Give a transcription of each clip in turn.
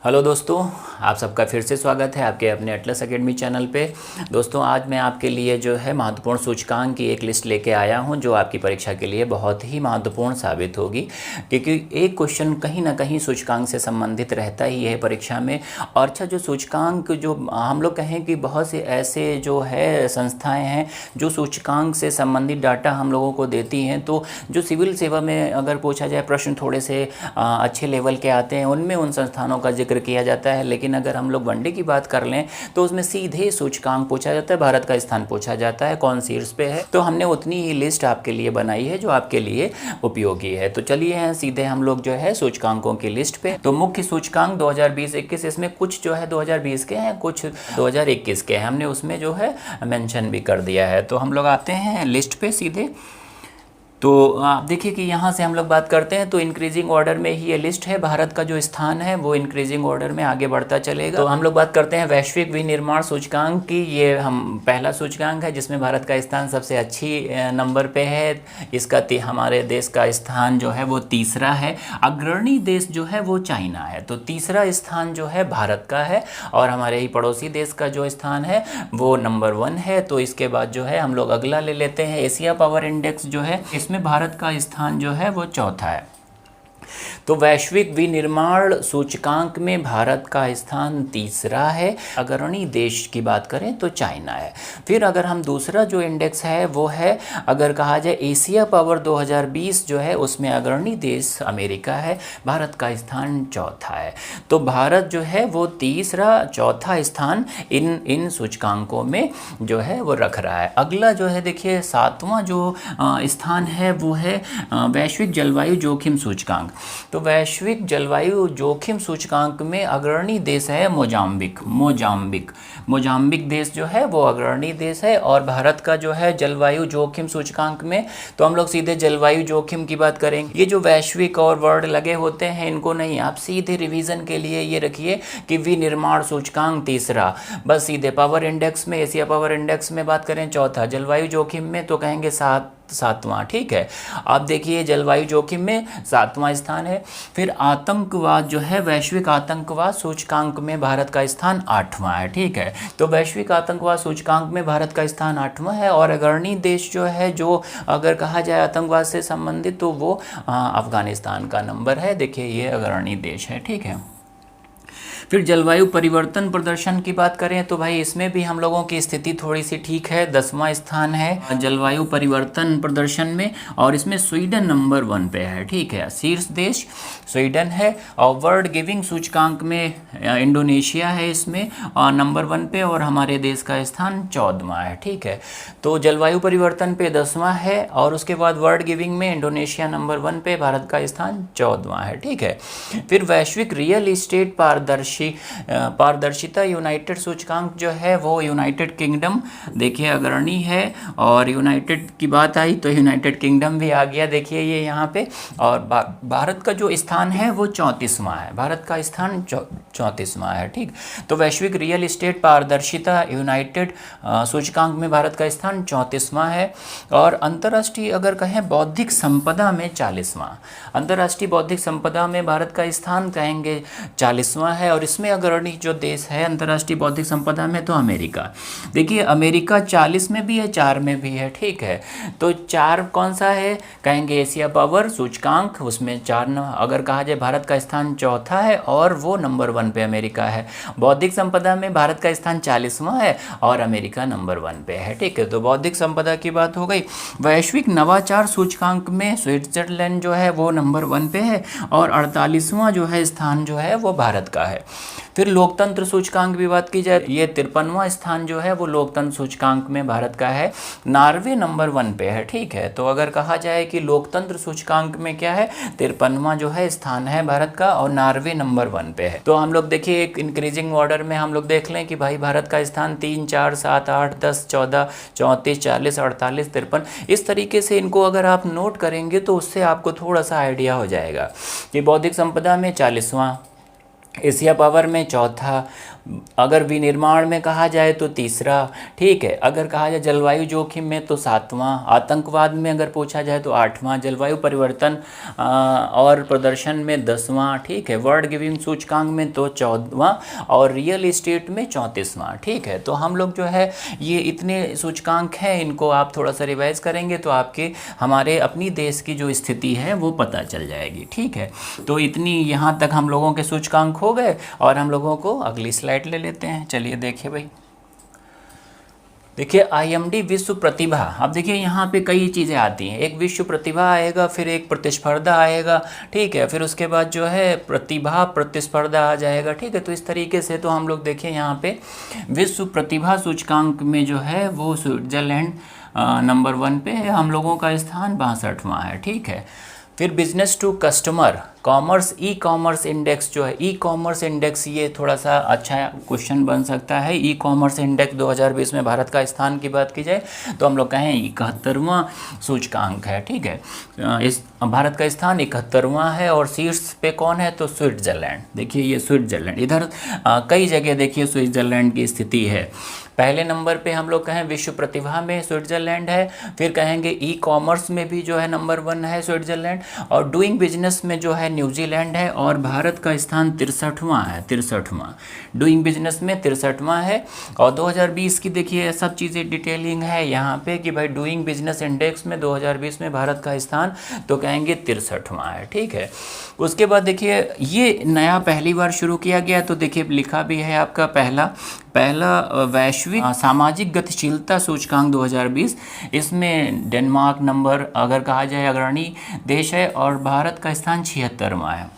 Hello दोस्तों, आप सबका फिर से स्वागत है आपके अपने एटलस एकेडमी चैनल पे। दोस्तों, आज मैं आपके लिए जो है महत्वपूर्ण सूचकांक की एक लिस्ट लेके आया हूं जो आपकी परीक्षा के लिए बहुत ही महत्वपूर्ण साबित होगी, क्योंकि एक क्वेश्चन कहीं ना कहीं सूचकांक से संबंधित रहता ही है परीक्षा में। और अच्छा, जो सूचकांक जो हम लोग कहें कि बहुत से ऐसे जो है संस्थाएँ हैं जो सूचकांक से संबंधित डाटा हम लोगों को देती हैं, तो जो सिविल सेवा में अगर पूछा जाए प्रश्न थोड़े से अच्छे लेवल के आते हैं, उनमें उन संस्थानों का जिक्र किया जाता है। लेकिन अगर हम लोग वनडे की बात कर लें तो उसमें सीधे सूचकांक पूछा जाता है, भारत का स्थान पूछा जाता है, कौन शीर्ष पे है। तो हमने उतनी ही लिस्ट आपके लिए बनाई है जो आपके लिए उपयोगी है। तो चलिए हैं सीधे हम लोग जो है सूचकांकों की लिस्ट पे। तो मुख्य सूचकांक 2020-21, इसमें कुछ जो है 2020 के हैं, कुछ 2021 के हैं, हमने उसमें जो है मेंशन भी कर दिया है। तो हम लोग आते हैं लिस्ट पे सीधे। तो आप देखिए कि यहाँ से हम लोग बात करते हैं तो इंक्रीजिंग ऑर्डर में ही ये लिस्ट है। भारत का जो स्थान है वो इंक्रीजिंग ऑर्डर में आगे बढ़ता चलेगा। तो हम लोग बात करते हैं वैश्विक विनिर्माण सूचकांक की। ये हम पहला सूचकांक है जिसमें भारत का स्थान सबसे अच्छी नंबर पे है। इसका हमारे देश का स्थान जो है वो तीसरा है। अग्रणी देश जो है वो चाइना है। तो तीसरा स्थान जो है भारत का है और हमारे ही पड़ोसी देश का जो स्थान है वो नंबर 1 है। तो इसके बाद जो है हम लोग अगला ले लेते हैं। एशिया पावर इंडेक्स जो है इसमें भारत का स्थान जो है वो चौथा है। तो वैश्विक विनिर्माण सूचकांक में भारत का स्थान तीसरा है। अग्रणी देश की बात करें तो चाइना है। फिर अगर हम दूसरा जो इंडेक्स है वो है, अगर कहा जाए एशिया पावर 2020 जो है, उसमें अग्रणी देश अमेरिका है। भारत का स्थान चौथा है। तो भारत जो है वो तीसरा चौथा स्थान इन सूचकांकों में जो है वो रख रहा है। अगला जो है देखिए 7वां जो स्थान है वो है वैश्विक जलवायु जोखिम सूचकांक। तो वैश्विक जलवायु जोखिम सूचकांक में अग्रणी देश है मोजाम्बिक देश जो है वो अग्रणी देश है। और भारत का जो है जलवायु जोखिम सूचकांक में, तो हम लोग सीधे जलवायु जोखिम की बात करेंगे। ये जो वैश्विक और वर्ड लगे होते हैं इनको नहीं, आप सीधे रिवीजन के लिए ये रखिए कि विनिर्माण सूचकांक तीसरा, बस सीधे पावर इंडेक्स में, एशिया पावर इंडेक्स में बात करें चौथा, जलवायु जोखिम में तो कहेंगे सातवां। ठीक है, आप देखिए जलवायु जोखिम में 7वां स्थान है। फिर आतंकवाद जो है, वैश्विक आतंकवाद सूचकांक में भारत का स्थान 8वां है। ठीक है, तो वैश्विक आतंकवाद सूचकांक में भारत का स्थान 8वां है। और अग्रणी देश जो है, जो अगर कहा जाए आतंकवाद से संबंधित, तो वो अफगानिस्तान का नंबर है। देखिए ये अग्रणी देश है। ठीक है, फिर जलवायु परिवर्तन प्रदर्शन की बात करें तो भाई इसमें भी हम लोगों की स्थिति थोड़ी सी ठीक है। 10वां स्थान है जलवायु परिवर्तन प्रदर्शन में, और इसमें स्वीडन नंबर 1 पे है। ठीक है, शीर्ष देश स्वीडन है। और वर्ल्ड गिविंग सूचकांक में इंडोनेशिया है इसमें नंबर 1 पे, और हमारे देश का स्थान 14वां है। ठीक है, तो जलवायु परिवर्तन पे 10वां है, और उसके बाद वर्ल्ड गिविंग में इंडोनेशिया नंबर 1 पे, भारत का स्थान 14वां है। ठीक है, फिर वैश्विक रियल इस्टेट पारदर्शिता यूनाइटेड सूचकांक जो है वो यूनाइटेड किंगडम देखिए अग्रणी है। और यूनाइटेड की बात आई तो यूनाइटेड किंगडम भी आ गया, देखिए ये यहाँ पे। और भारत का जो स्थान है वो 34वां है। भारत का स्थान 34वां है। ठीक, तो वैश्विक रियल इस्टेट पारदर्शिता यूनाइटेड सूचकांक में भारत का स्थान 34वां है। और अंतर्राष्ट्रीय अगर कहें बौद्धिक संपदा में 40वां, अंतर्राष्ट्रीय बौद्धिक संपदा में भारत का स्थान कहेंगे 40वां है। और इसमें अग्रणी जो देश है अंतर्राष्ट्रीय बौद्धिक संपदा में तो अमेरिका। देखिए अमेरिका 40 में भी है, 4 में भी है। ठीक है, तो 4 कौन सा है, कहेंगे एशिया पावर सूचकांक, उसमें 4 अगर कहा जाए भारत का स्थान चौथा है और वो नंबर 1 पे अमेरिका है। बौद्धिक संपदा में भारत का स्थान 40वां है और अमेरिका नंबर 1 पे है। ठीक है, तो बौद्धिक संपदा की बात हो गई। वैश्विक नवाचार सूचकांक में स्विट्जरलैंड जो है वो नंबर 1 पे है, और 48वां जो है स्थान जो है वो भारत का है। फिर लोकतंत्र सूचकांक भी बात की जाए, ये 53वां स्थान जो है वो लोकतंत्र सूचकांक में भारत का है। नॉर्वे नंबर 1 पे है। ठीक है, तो अगर कहा जाए कि लोकतंत्र सूचकांक में क्या है, 53वां जो है स्थान है भारत का, और नॉर्वे नंबर 1 पे है। तो हम लोग देखिए एक इंक्रीजिंग ऑर्डर में हम लोग देख लें कि भाई भारत का स्थान 3, 4, 7, 8, 10, 14, 34, 40, 48, 53, इस तरीके से इनको अगर आप नोट करेंगे तो उससे आपको थोड़ा सा आइडिया हो जाएगा कि बौद्धिक संपदा में 40वां, एशिया पावर में चौथा, अगर विनिर्माण में कहा जाए तो तीसरा, ठीक है। अगर कहा जाए जलवायु जोखिम में तो सातवां, आतंकवाद में अगर पूछा जाए तो आठवां, जलवायु परिवर्तन और प्रदर्शन में 10वां, ठीक है। वर्ल्ड गिविंग सूचकांक में तो 14वां और रियल एस्टेट में 34वां, ठीक है। तो हम लोग जो है ये इतने सूचकांक हैं, इनको आप थोड़ा सा रिवाइज करेंगे तो आपके हमारे अपनी देश की जो स्थिति है वो पता चल जाएगी, ठीक है। तो इतनी यहाँ तक हम लोगों के सूचकांक हो गए और हम लोगों को अगली स्लाइड ले लेते हैं। चलिए देखिए भाई, देखिए IMD विश्व प्रतिभा। अब देखिए यहाँ पे कई चीज़ें आती हैं, एक विश्व प्रतिभा आएगा, फिर एक प्रतिस्पर्धा आएगा, ठीक है, फिर उसके बाद जो है प्रतिभा प्रतिस्पर्धा आ जाएगा, ठीक है। तो इस तरीके से तो हम लोग देखिए यहाँ पे विश्व प्रतिभा सूचकांक में जो है वो स्विट्जरलैंड नंबर 1 पे है, हम लोगों का स्थान 62वां है, ठीक है। फिर business to customer commerce E commerce index जो है, ई कॉमर्स इंडेक्स, ये थोड़ा सा अच्छा क्वेश्चन बन सकता है। ई कॉमर्स इंडेक्स 2020 में भारत का स्थान की बात की जाए तो हम लोग कहें 71वां सूचकांक है, ठीक है। इस भारत का स्थान 71वां है और शीर्ष पे कौन है तो स्विट्जरलैंड। देखिए ये स्विट्जरलैंड, इधर कई जगह देखिए स्विट्जरलैंड की स्थिति है। पहले नंबर पे हम लोग कहें विश्व प्रतिभा में स्विट्जरलैंड है, फिर कहेंगे ई कॉमर्स में भी जो है नंबर 1 है स्विट्जरलैंड, और डूइंग बिजनेस में जो है न्यूजीलैंड है, और भारत का स्थान 63वां है, 63वां डूइंग बिजनेस में 63वां है। और 2020 की देखिए सब चीज़ें डिटेलिंग है यहाँ पे कि भाई डूइंग बिजनेस इंडेक्स में 2020 में भारत का स्थान तो कहेंगे 63वां है, ठीक है। उसके बाद देखिए ये नया पहली बार शुरू किया गया, तो देखिए लिखा भी है आपका पहला वैश्विक सामाजिक गतिशीलता सूचकांक 2020, इसमें डेनमार्क नंबर अगर कहा जाए अग्रणी देश है और भारत का स्थान 76वां है।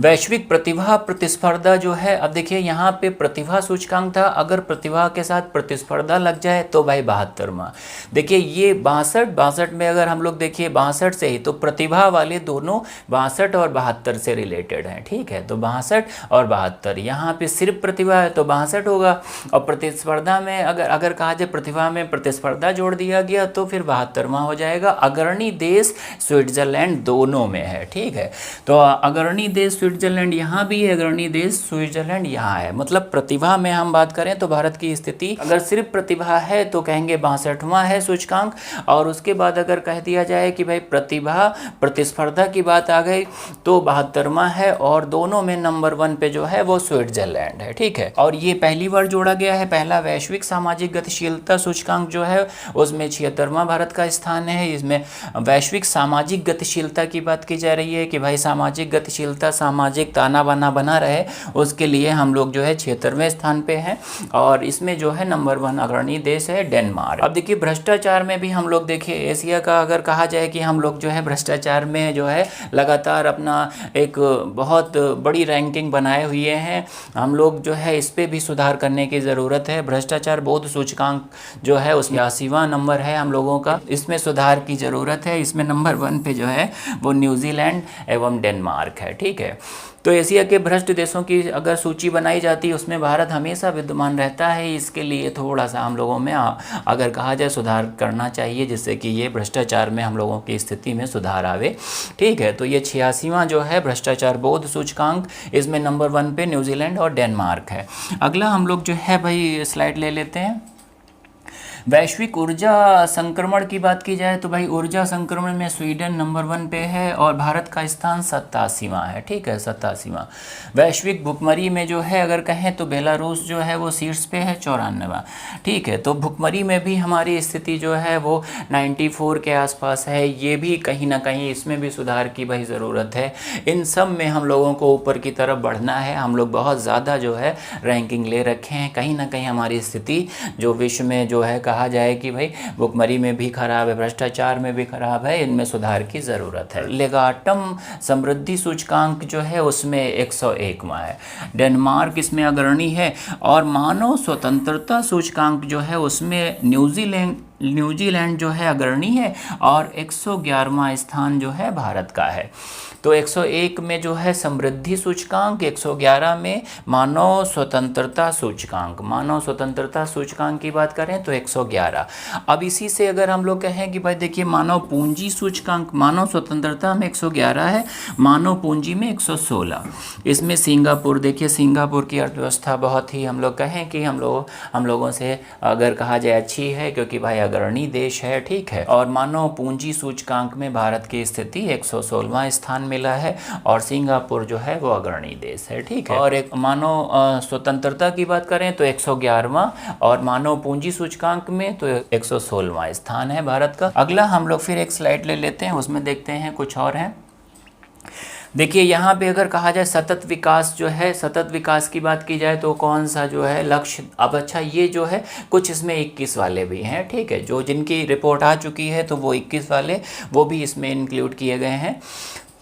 वैश्विक प्रतिभा प्रतिस्पर्धा जो है, अब देखिए यहाँ पे प्रतिभा सूचकांक था, अगर प्रतिभा के साथ प्रतिस्पर्धा लग जाए तो भाई 72वां। देखिए ये 62 में अगर हम लोग देखिए 62 से ही, तो प्रतिभा वाले दोनों 62 और 72 से रिलेटेड हैं, ठीक है। तो 62 और 72, यहाँ पे सिर्फ प्रतिभा है तो 62 होगा, और प्रतिस्पर्धा में अगर कहा जाए प्रतिभा में प्रतिस्पर्धा जोड़ दिया गया तो फिर 72वां हो जाएगा। अग्रणी देश स्विट्जरलैंड दोनों में है, ठीक है। तो अग्रणी देश स्विट्जरलैंड यहाँ भी है, अग्रणी देश स्विट्जरलैंड यहाँ है। मतलब प्रतिभा में हम बात करें तो भारत की स्थिति अगर सिर्फ प्रतिभा है तो कहेंगे 62वां है सूचकांक, और उसके बाद अगर कह दिया जाए कि भाई प्रतिभा प्रतिस्पर्धा की बात आ गई तो 72वां है, और दोनों में नंबर 1 पे जो है वो स्विट्जरलैंड है, ठीक है। और ये पहली बार जोड़ा गया है, पहला वैश्विक सामाजिक गतिशीलता सूचकांक जो है उसमें 76वां भारत का स्थान है। इसमें वैश्विक सामाजिक गतिशीलता की बात की जा रही है कि भाई सामाजिक गतिशीलता, सामाजिक ताना बाना बना रहे, उसके लिए हम लोग जो है 76वें स्थान पे हैं, और इसमें जो है नंबर 1 अग्रणी देश है डेनमार्क। अब देखिए भ्रष्टाचार में भी हम लोग देखिए एशिया का अगर कहा जाए कि हम लोग जो है भ्रष्टाचार में जो है लगातार अपना एक बहुत बड़ी रैंकिंग बनाए हुए हैं। हम लोग जो है इस पर भी सुधार करने की ज़रूरत है। भ्रष्टाचार बोध सूचकांक जो है उसमें 80वां नंबर है हम लोगों का, इसमें सुधार की ज़रूरत है। इसमें नंबर 1 पे जो है वो न्यूजीलैंड एवं डेनमार्क है, ठीक है। तो एशिया के भ्रष्ट देशों की अगर सूची बनाई जाती है उसमें भारत हमेशा विद्यमान रहता है। इसके लिए थोड़ा सा हम लोगों में अगर कहा जाए सुधार करना चाहिए, जिससे कि ये भ्रष्टाचार में हम लोगों की स्थिति में सुधार आवे, ठीक है। तो ये 86वां जो है भ्रष्टाचार बोध सूचकांक, इसमें नंबर 1 पे न्यूजीलैंड और डेनमार्क है। अगला हम लोग जो है भाई स्लाइड ले लेते हैं। वैश्विक ऊर्जा संक्रमण की बात की जाए तो भाई ऊर्जा संक्रमण में स्वीडन नंबर 1 पे है और भारत का स्थान 87वां है, ठीक है, 87वां। वैश्विक भुखमरी में जो है अगर कहें तो बेलारूस जो है वो शीर्ष पे है, 94वां, ठीक है। तो भुखमरी में भी हमारी स्थिति जो है वो 94 के आसपास है। ये भी कहीं ना कहीं इसमें भी सुधार की भाई ज़रूरत है। इन सब में हम लोगों को ऊपर की तरफ बढ़ना है। हम लोग बहुत ज़्यादा जो है रैंकिंग ले रखे हैं, कहीं ना कहीं हमारी स्थिति जो विश्व में जो है कहा जाए कि भाई भुखमरी में भी खराब है, भ्रष्टाचार में भी खराब है, इनमें सुधार की ज़रूरत है। लेगाटम समृद्धि सूचकांक जो है उसमें 101वां है, डेनमार्क इसमें अग्रणी है। और मानव स्वतंत्रता सूचकांक जो है उसमें न्यूजीलैंड न्यूजीलैंड जो है अग्रणी है और 111वां स्थान जो है भारत का है। तो 101 में जो है समृद्धि सूचकांक, 111 में मानव स्वतंत्रता सूचकांक। मानव स्वतंत्रता सूचकांक की बात करें तो 111। अब इसी से अगर हम लोग कहें कि भाई देखिए मानव पूंजी सूचकांक, मानव स्वतंत्रता में 111 है, मानव पूंजी में 116। इसमें सिंगापुर, देखिए सिंगापुर की अर्थव्यवस्था बहुत ही हम लोग कहें कि हम लोगों से अगर कहा जाए अच्छी है, क्योंकि भाई अग्रणी देश है, ठीक है। और मानव पूंजी सूचकांक में भारत की स्थिति 116वां स्थान मिला है और सिंगापुर जो है वो अग्रणी देश है, ठीक है। और एक मानव स्वतंत्रता की बात करें तो 111वां और मानव पूंजी सूचकांक में तो 116वां स्थान है भारत का। अगला हम लोग फिर एक स्लाइड ले लेते हैं, उसमें देखते हैं कुछ और है। देखिए यहाँ पे अगर कहा जाए सतत विकास जो है, सतत विकास की बात की जाए तो कौन सा जो है लक्ष्य, अब अच्छा ये जो है कुछ इसमें 21 वाले भी हैं, ठीक है। जो जिनकी रिपोर्ट आ चुकी है तो वो 21 वाले वो भी इसमें इंक्लूड किए गए हैं।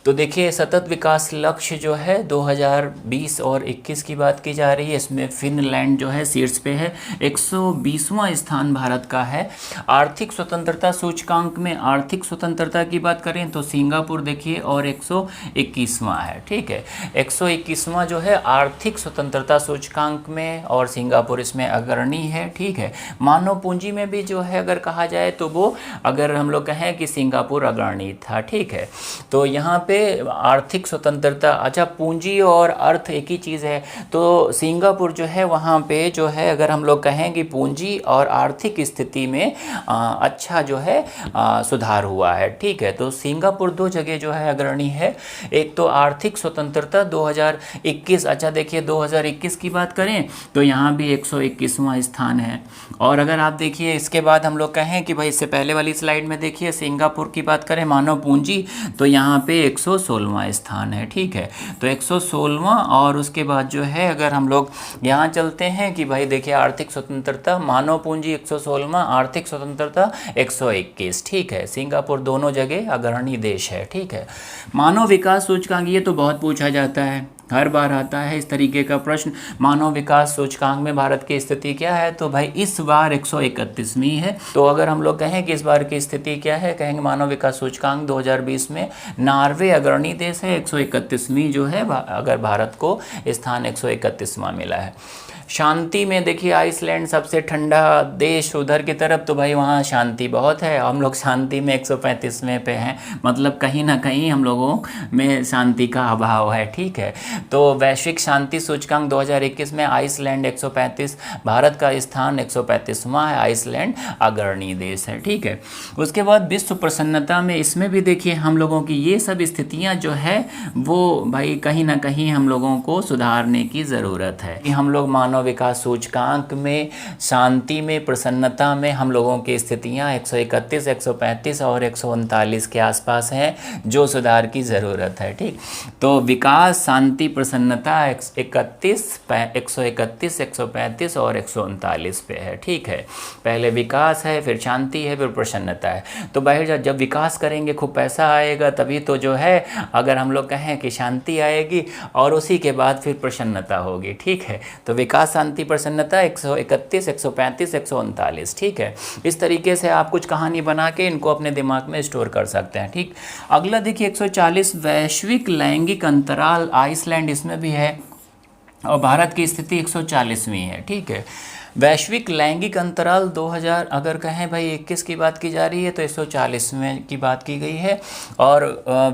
तो देखिए सतत विकास लक्ष्य जो है 2020 और 21 की बात की जा रही है, इसमें फिनलैंड जो है शीर्ष पे है, 120वां स्थान भारत का है। आर्थिक स्वतंत्रता सूचकांक में आर्थिक स्वतंत्रता की बात करें तो सिंगापुर देखिए और 121वां है, ठीक है। 121वां जो है आर्थिक स्वतंत्रता सूचकांक में और सिंगापुर इसमें अग्रणी है, ठीक है। मानव पूंजी में भी जो है अगर कहा जाए तो वो अगर हम लोग कहें कि सिंगापुर अग्रणी था, ठीक है। तो यहाँ पे आर्थिक स्वतंत्रता, अच्छा पूंजी और अर्थ एक ही चीज़ है, तो सिंगापुर जो है वहाँ पे जो है अगर हम लोग कहें कि पूंजी और आर्थिक स्थिति में अच्छा जो है सुधार हुआ है, ठीक है। तो सिंगापुर दो जगह जो है अग्रणी है। एक तो आर्थिक स्वतंत्रता 2021, अच्छा देखिए 2021 की बात करें तो यहाँ भी 121वां स्थान है। और अगर आप देखिए इसके बाद हम लोग कहें कि भाई इससे पहले वाली स्लाइड में देखिए सिंगापुर की बात करें मानव पूंजी तो यहाँ पे 116वां स्थान है, ठीक है। तो 116वां और उसके बाद जो है अगर हम लोग यहाँ चलते हैं कि भाई देखिए आर्थिक स्वतंत्रता मानव पूंजी 116वां, आर्थिक स्वतंत्रता 121, ठीक है। सिंगापुर दोनों जगह अग्रणी देश है, ठीक है। मानव विकास सूचकांक ये तो बहुत पूछा जाता है, हर बार आता है इस तरीके का प्रश्न। मानव विकास सूचकांक में भारत की स्थिति क्या है, तो भाई इस बार 131वीं है। तो अगर हम लोग कहें कि इस बार की स्थिति क्या है, कहेंगे मानव विकास सूचकांक 2020 में नॉर्वे अग्रणी देश है, 131वीं जो है अगर भारत को स्थान 131वां मिला है। शांति में देखिए आइसलैंड सबसे ठंडा देश उधर की तरफ, तो भाई वहाँ शांति बहुत है, हम लोग शांति में 135वें पे हैं, मतलब कहीं ना कहीं हम लोगों में शांति का अभाव है, ठीक है। तो वैश्विक शांति सूचकांक 2021 में आइसलैंड 135, भारत का स्थान 135वां है, आइसलैंड अग्रणी देश है, ठीक है। उसके बाद विश्व प्रसन्नता में इसमें भी देखिए हम लोगों की ये सब स्थितियाँ जो है वो भाई कहीं ना कहीं हम लोगों को सुधारने की ज़रूरत है। हम लोग मानव विकास सूचकांक में, शांति में, प्रसन्नता में हम लोगों की स्थितियां 131, 135 और 139 के आसपास हैं, जो सुधार की ज़रूरत है, ठीक। तो विकास, शांति, प्रसन्नता 131, 135 और 139 पे है, ठीक है। पहले विकास है, फिर शांति है, फिर प्रसन्नता है। तो भाई जब विकास करेंगे खूब पैसा आएगा, तभी तो जो है अगर हम लोग कहें कि शांति आएगी और उसी के बाद फिर प्रसन्नता होगी, ठीक है। तो विकास, शांति, प्रसन्नता 131, 135, 139, ठीक है। इस तरीके से आप कुछ कहानी बना के इनको अपने दिमाग में स्टोर कर सकते हैं, ठीक। अगला देखिए 140 वैश्विक लैंगिक अंतराल, आइसलैंड इसमें भी है और भारत की स्थिति 140वीं है, ठीक है। वैश्विक लैंगिक अंतराल 2000 अगर कहें भाई 21 की बात की जा रही है तो 140वें की बात की गई है। और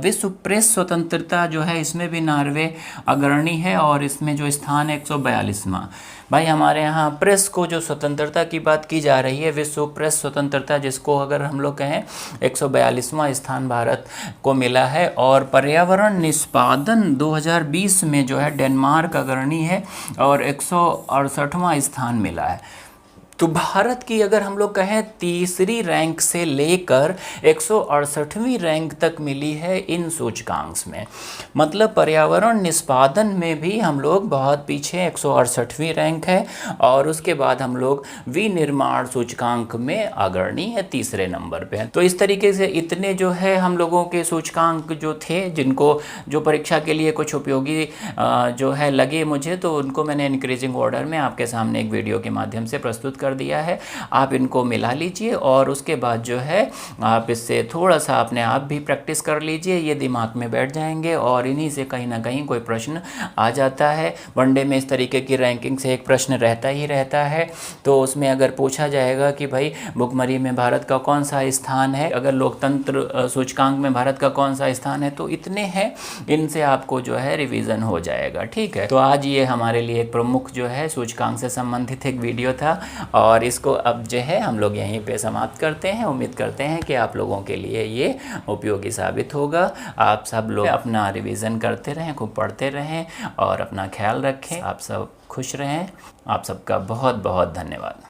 विश्व प्रेस स्वतंत्रता जो है इसमें भी नॉर्वे अग्रणी है और इसमें जो स्थान है 142वां। भाई हमारे यहाँ प्रेस को जो स्वतंत्रता की बात की जा रही है, विश्व प्रेस स्वतंत्रता जिसको अगर हम लोग कहें 142वां स्थान भारत को मिला है। और पर्यावरण निष्पादन 2020 में जो है डेनमार्क अग्रणी है और 168वां स्थान मिला है। तो भारत की अगर हम लोग कहें तीसरी रैंक से लेकर 168वीं रैंक तक मिली है इन सूचकांक में, मतलब पर्यावरण निष्पादन में भी हम लोग बहुत पीछे 168वीं रैंक है। और उसके बाद हम लोग विनिर्माण सूचकांक में अग्रणी है, तीसरे नंबर पे हैं। तो इस तरीके से इतने जो है हम लोगों के सूचकांक जो थे, जिनको जो परीक्षा के लिए कुछ उपयोगी जो है लगे मुझे, तो उनको मैंने इंक्रीजिंग ऑर्डर में आपके सामने एक वीडियो के माध्यम से प्रस्तुत कर कर दिया है, आप इनको मिला लीजिए और उसके बाद जो है आप इससे थोड़ा सा अपने आप भी प्रैक्टिस कर लीजिए, ये दिमाग में बैठ जाएंगे और इन्हीं से कहीं ना कहीं कोई प्रश्न आ जाता है। वनडे में इस तरीके की रैंकिंग से एक प्रश्न रहता ही रहता है, तो उसमें अगर पूछा जाएगा कि भाई भुखमरी में भारत का कौन सा स्थान है, अगर लोकतंत्र सूचकांक में भारत का कौन सा स्थान है, तो इतने हैं, इनसे आपको जो है रिवीजन हो जाएगा। ठीक है, तो आज ये हमारे लिए एक प्रमुख जो है सूचकांक से संबंधित एक वीडियो था और इसको अब जो है हम लोग यहीं पे समाप्त करते हैं। उम्मीद करते हैं कि आप लोगों के लिए ये उपयोगी साबित होगा। आप सब लोग अपना रिवीजन करते रहें, खूब पढ़ते रहें और अपना ख्याल रखें। आप सब खुश रहें। आप सबका बहुत बहुत धन्यवाद।